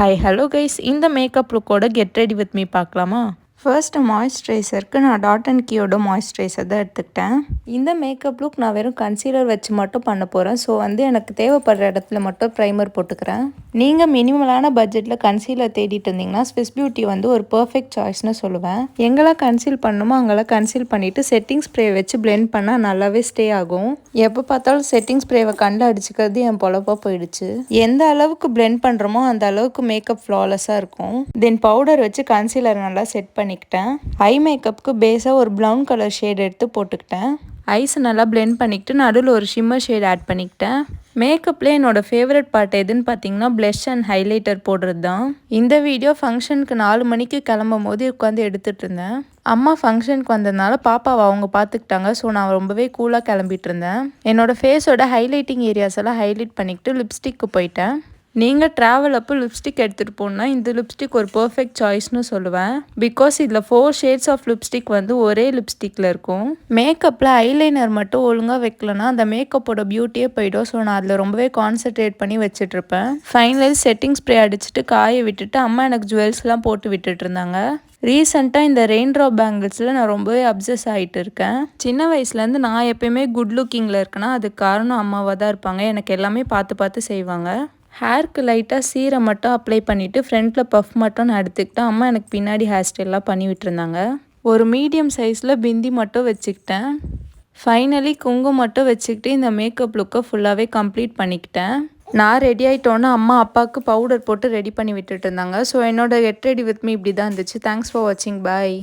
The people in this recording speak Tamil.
ஹாய் ஹலோ கைஸ், இந்த மேக்கப் லுக்கோட கெட் ரெடி வித் மீ பார்க்கலாமா? ஃபர்ஸ்ட் மாய்ஸ்சரைசருக்கு நான் டாட் அண்ட் கீயோட மாய்ஸ்சரைசர் தான் எடுத்துக்கிட்டேன். இந்த மேக்கப் லுக் நான் வெறும் கன்சீலர் வச்சு மட்டும் பண்ண போகிறேன். ஸோ எனக்கு தேவைப்படுற இடத்துல மட்டும் ப்ரைமர் போட்டுக்கிறேன். நீங்கள் மினிமலான பட்ஜெட்டில் கன்சீலர் தேடிட்டு இருந்தீங்கன்னா ஸ்விஸ் பியூட்டி ஒரு பர்ஃபெக்ட் சாய்ஸ்னு சொல்லுவேன். எங்கெல்லாம் கன்சீல் பண்ணணுமோ அங்கெல்லாம் கன்சீல் பண்ணிவிட்டு செட்டிங் ஸ்ப்ரே வச்சு பிளெண்ட் பண்ணால் நல்லாவே ஸ்டே ஆகும். எப்போ பார்த்தாலும் செட்டிங் ஸ்ப்ரேவை கண்டு அடிச்சுக்கிறது என் பொழப்பாக போயிடுச்சு. எந்த அளவுக்கு பிளெண்ட் பண்ணுறோமோ அந்த அளவுக்கு மேக்கப் ஃப்ளாலெஸ்ஸாக இருக்கும். தென் பவுடர் வச்சு கன்சீலர் நல்லா செட் பண்ணிக்கிட்டேன். ஐ மேக்கப்புக்கு பேஸாக ஒரு ப்ரௌன் கலர் ஷேட் எடுத்து போட்டுக்கிட்டேன். ஐஸ் நல்லா பிளெண்ட் பண்ணிக்கிட்டு நடுவில் ஒரு ஷிம்மர் ஷேட் ஆட் பண்ணிக்கிட்டேன். மேக்கப்பில் என்னோடய ஃபேவரட் பார்ட் எதுன்னு பார்த்தீங்கன்னா ப்ளஷ் அண்ட் ஹைலைட்டர் போடுறது தான். இந்த வீடியோ ஃபங்க்ஷனுக்கு 4 மணிக்கு கிளம்பும் போது உட்காந்து எடுத்துகிட்டு இருந்தேன். அம்மா ஃபங்க்ஷனுக்கு வந்ததுனால பாப்பாவை அவங்க பார்த்துக்கிட்டாங்க. ஸோ நான் ரொம்பவே கூலாக கிளம்பிட்டு இருந்தேன். என்னோடய ஃபேஸோட ஹைலைட்டிங் ஏரியாஸ் எல்லாம் ஹைலைட் பண்ணிக்கிட்டு லிப்ஸ்டிக்கு போயிட்டேன். நீங்கள் ட்ராவல் அப்போ லிப்ஸ்டிக் எடுத்துகிட்டு போனால் இந்த லிப்ஸ்டிக் ஒரு பர்ஃபெக்ட் சாய்ஸ்னு சொல்லுவேன். பிகாஸ் இதில் 4 ஷேட்ஸ் ஆஃப் லிப்ஸ்டிக் ஒரே லிப்ஸ்டிக்கில் இருக்கும். மேக்கப்பில் ஐலைனர் மட்டும் ஒழுங்காக வைக்கலன்னா அந்த மேக்கப்போட பியூட்டியே போயிடும். ஸோ நான் அதில் ரொம்பவே கான்சென்ட்ரேட் பண்ணி வச்சிட்ருப்பேன். ஃபைனலி செட்டிங் ஸ்ப்ரே அடிச்சுட்டு காய விட்டுட்டு அம்மா எனக்கு ஜுவல்ஸ்லாம் போட்டு விட்டுட்டு இருந்தாங்க. ரீசெண்டாக இந்த ரெயின் ட்ராப் பேங்கிள்ஸில் நான் ரொம்பவே அப்சஸ் ஆகிட்டு இருக்கேன். சின்ன வயசுலேருந்து நான் எப்பயுமே குட் லுக்கிங்கில் இருக்கேன்னா அதுக்கு காரணம் அம்மாவாக தான் இருப்பாங்க. எனக்கு எல்லாமே பார்த்து பார்த்து செய்வாங்க. ஹேருக்கு லைட்டாக சீரம் மட்டும் அப்ளை பண்ணிவிட்டு ஃப்ரண்ட்டில் பஃப் மட்டும் நான் எடுத்துக்கிட்டேன். அம்மா எனக்கு பின்னாடி ஹேர் ஸ்டைல்லாம் பண்ணி விட்டுருந்தாங்க. ஒரு மீடியம் சைஸில் பிந்தி மட்டும் வச்சுக்கிட்டேன். ஃபைனலி குங்குமம் மட்டும் வச்சுக்கிட்டு இந்த மேக்கப் லுக்கை ஃபுல்லாகவே கம்ப்ளீட் பண்ணிக்கிட்டேன். நான் ரெடி ஆகிட்டோன்னா அம்மா அப்பாவுக்கு பவுடர் போட்டு ரெடி பண்ணி விட்டுட்டு இருந்தாங்க. ஸோ என்னோட கெட் ரெடி வித் மீ இப்படி தான் இருந்துச்சு. தேங்க்ஸ் ஃபார் வாட்சிங். பாய்.